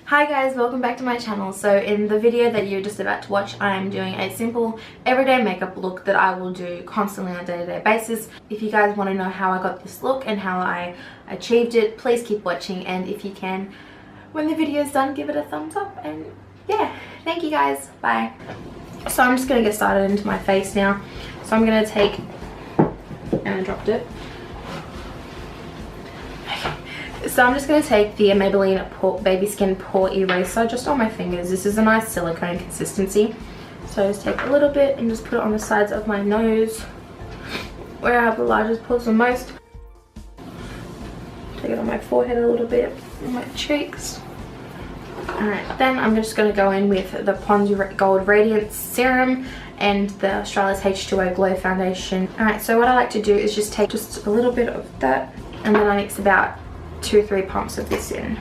Hi guys, welcome back to my channel. So in the video that you're just about to watch, I'm doing a simple everyday makeup look that I will do constantly on a day-to-day basis. If you guys want to know how I got this look and how I achieved it, please keep watching, and if you can, when the video is done, give it a thumbs up. And yeah, thank you guys, bye. So I'm just going to get started into my face now. So I'm going to take, and I dropped it. So I'm just going to take the Maybelline Baby Skin Pore Eraser just on my fingers. This is a nice silicone consistency. So just take a little bit and just put it on the sides of my nose where I have the largest pores the most. Take it on my forehead a little bit, on my cheeks. Alright, then I'm just going to go in with the Pond's Gold Radiance Serum and the Australia's H2O Glow Foundation. Alright, so what I like to do is just take just a little bit of that, and then I mix about 2 or 3 pumps of this in.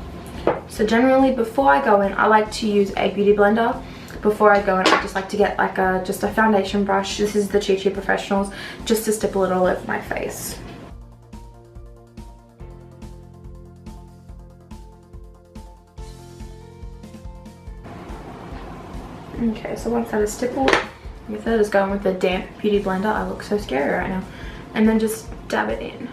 So generally before I go in, I like to use a beauty blender. Before I go in, I just like to get like just a foundation brush. This is the Chi Chi Professionals, just to stipple it all over my face. Okay, so once that is stippled, if I just go in with a damp beauty blender, I look so scary right now, and then just dab it in.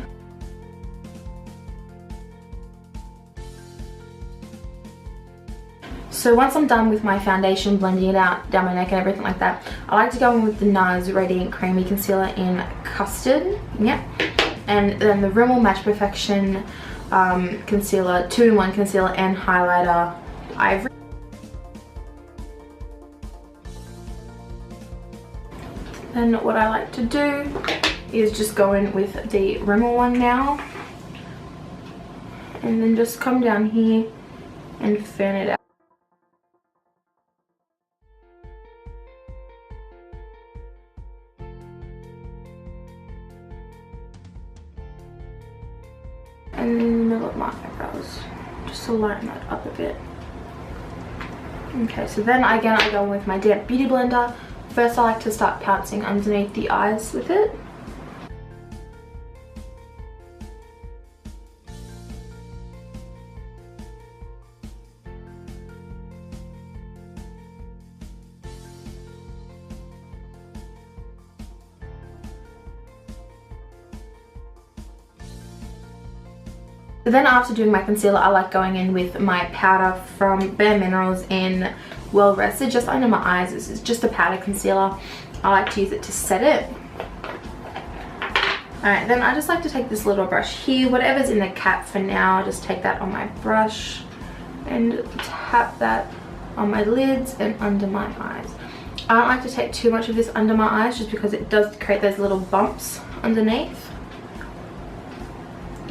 So once I'm done with my foundation, blending it out down my neck and everything like that, I like to go in with the NARS Radiant Creamy Concealer in Custard. Yep. And then the Rimmel Match Perfection Concealer, 2-in-1 Concealer and Highlighter Ivory. Then what I like to do is just go in with the Rimmel one now. And then just come down here and fan it out. And in the middle of my eyebrows, just to lighten that up a bit. Okay, so then again I go in with my damp beauty blender. First I like to start pouncing underneath the eyes with it. So then after doing my concealer, I like going in with my powder from Bare Minerals in Well Rested, just under my eyes. This is just a powder concealer. I like to use it to set it. Alright, then I just like to take this little brush here, whatever's in the cap for now, just take that on my brush and tap that on my lids and under my eyes. I don't like to take too much of this under my eyes just because it does create those little bumps underneath.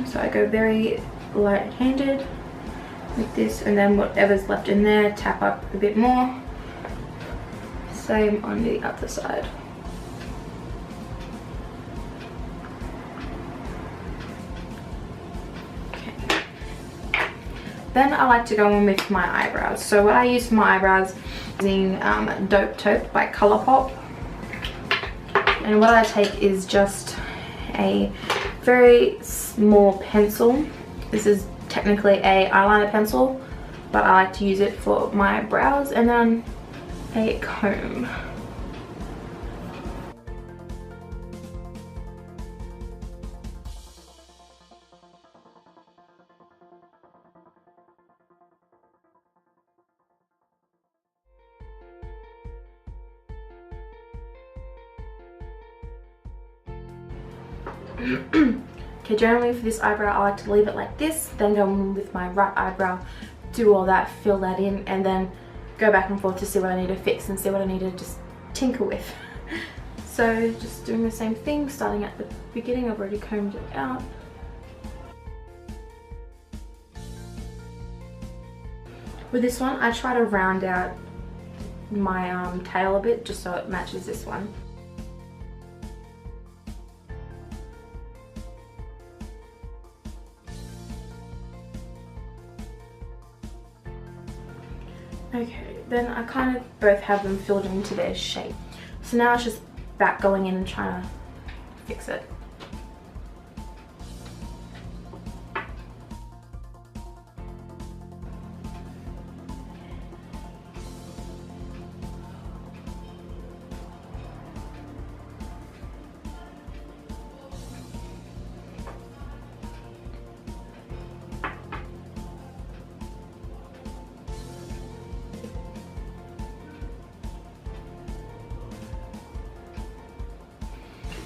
So I go very light-handed with this, and then whatever's left in there, tap up a bit more. Same on the other side. Okay. Then I like to go in with my eyebrows. So what I use for my eyebrows is using Dope Taupe by Colourpop. And what I take is just a very small pencil. This is technically a eyeliner pencil, but I like to use it for my brows, and then a comb. Okay, generally for this eyebrow I like to leave it like this, then go in with my right eyebrow, do all that, fill that in, and then go back and forth to see what I need to fix and see what I need to just tinker with. So just doing the same thing, starting at the beginning. I've already combed it out. With this one I try to round out my tail a bit just so it matches this one. Okay, then I kind of both have them filled into their shape. So now it's just back going in and trying to fix it.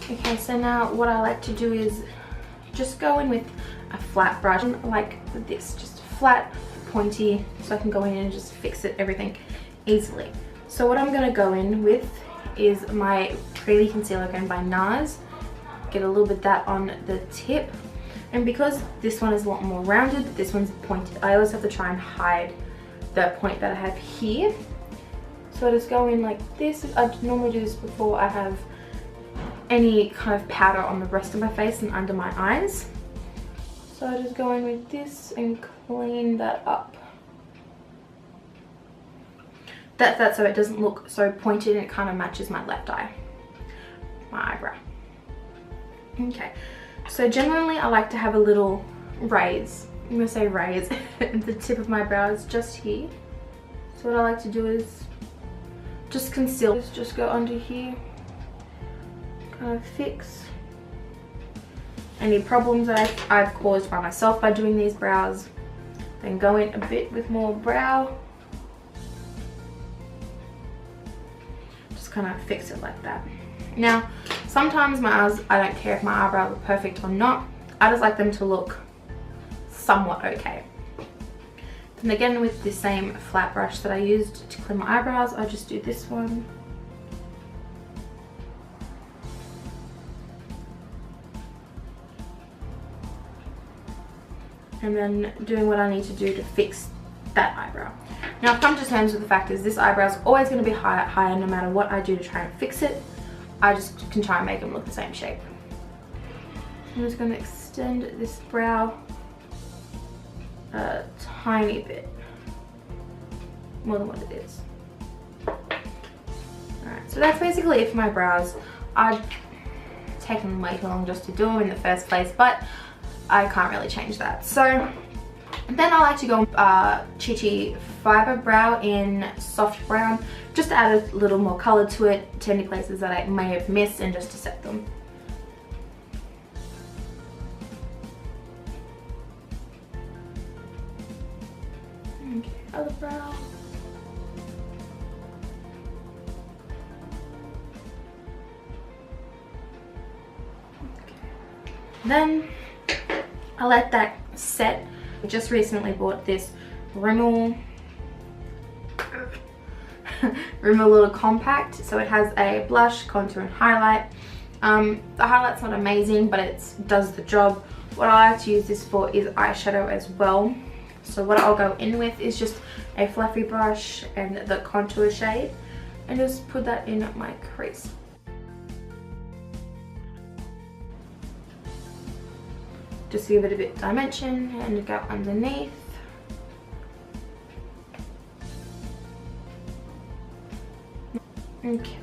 Okay, so now what I like to do is just go in with a flat brush like this, just flat, pointy, so I can go in and just fix everything easily. So what I'm going to go in with is my Creamy Concealer again by NARS. Get a little bit of that on the tip, and because this one is a lot more rounded, this one's pointed, I always have to try and hide the point that I have here. So I just go in like this. I normally do this before I have any kind of powder on the rest of my face and under my eyes. So I just go in with this and clean that up. That's so it doesn't look so pointed and it kind of matches my left eye, my eyebrow. Okay, so generally I like to have a little raise, I'm going to say raise, at the tip of my brows just here. So what I like to do is just conceal, just go under here, kind of fix any problems that I've caused by myself by doing these brows. Then go in a bit with more brow, just kind of fix it like that. Now sometimes my eyes, I don't care if my eyebrows are perfect or not, I just like them to look somewhat okay. And again, with the same flat brush that I used to clean my eyebrows, I just do this one. And then doing what I need to do to fix that eyebrow. Now I've come to terms with the fact is this eyebrow is always going to be higher no matter what I do to try and fix it. I just can try and make them look the same shape. I'm just going to extend this brow a tiny bit, more than what it is. Alright, so that's basically it for my brows. I've taken way too long just to do them in the first place, but I can't really change that. So then I like to go Chichi Fiber Brow in soft brown, just to add a little more colour to it, to any places that I may have missed, and just to set them. Okay, other brow. Okay. Then I let that set. I just recently bought this Rimmel Little Compact. So it has a blush, contour and highlight. The highlight's not amazing, but it does the job. What I like to use this for is eyeshadow as well. So what I'll go in with is just a fluffy brush and the contour shade, and just put that in my crease. Just give it a bit of dimension and go underneath. Okay.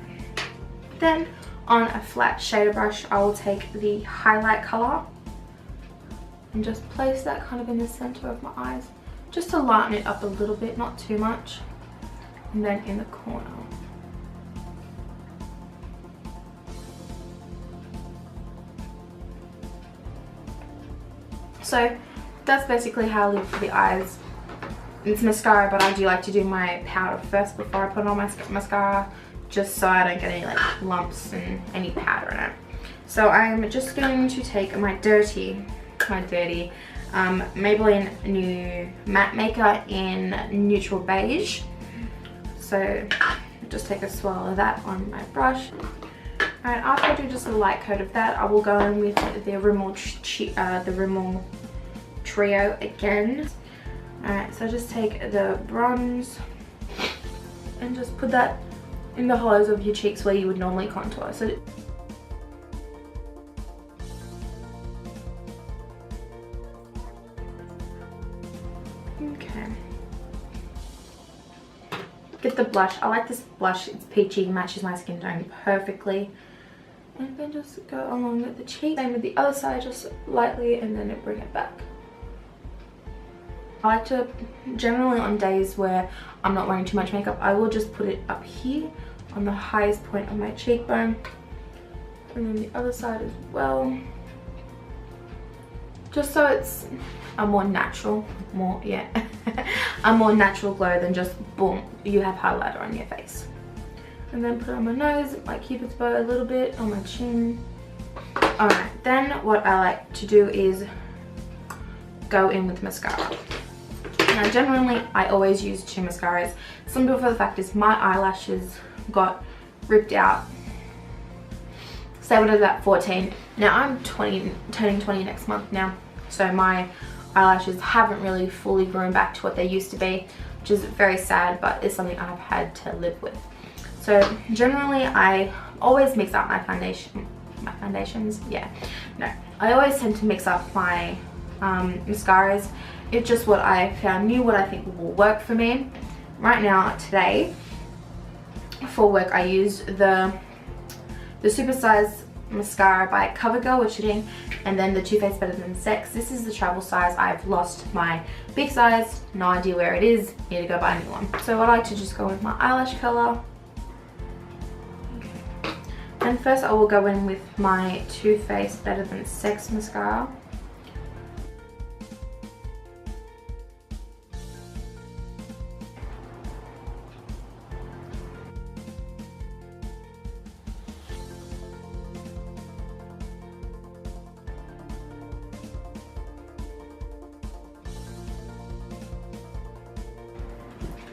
Then on a flat shader brush, I will take the highlight color and just place that kind of in the center of my eyes, just to lighten it up a little bit, not too much, and then in the corner. So that's basically how I look for the eyes. It's mascara, but I do like to do my powder first before I put on my mascara, just so I don't get any like lumps and any powder in it. So I'm just going to take my dirty Maybelline New Matte Maker in Neutral Beige. So just take a swirl of that on my brush. Alright, after I do just a light coat of that, I will go in with the Rimmel Trio again. Alright, so just take the bronze and just put that in the hollows of your cheeks where you would normally contour. So okay. Get the blush. I like this blush. It's peachy, matches my skin tone perfectly. And then just go along the cheek. Same with the other side, just lightly, and then bring it back. I like to, generally on days where I'm not wearing too much makeup, I will just put it up here on the highest point of my cheekbone. And then the other side as well. Just so it's a more natural, a more natural glow than just boom, you have highlighter on your face. And then put it on my nose, my cupid's bow a little bit, on my chin, Alright, then what I like to do is go in with mascara. Now generally I always use 2 mascaras, simply for the fact is my eyelashes got ripped out. Say when I was about 14. Now I'm 20, turning 20 next month now, so my eyelashes haven't really fully grown back to what they used to be, which is very sad, but it's something I've had to live with. So generally I always mix up my foundations, yeah, no, I always tend to mix up my mascaras. It's just what I found new, what I think will work for me. Right now, today, for work, I used the Supersize mascara by CoverGirl, which is in, and then the Too Faced Better Than Sex. This is the travel size. I've lost my big size, no idea where it is, need to go buy a new one. So I like to just go with my eyelash color. Okay. And first I will go in with my Too Faced Better Than Sex mascara.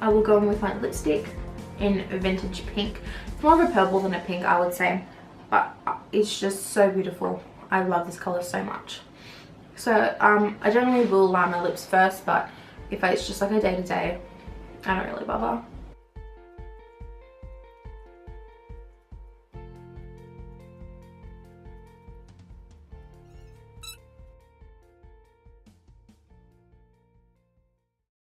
I will go in with my lipstick in Vintage Pink. It's more of a purple than a pink, I would say, but it's just so beautiful. I love this color so much. So I generally will line my lips first, but if it's just like a day-to-day, I don't really bother.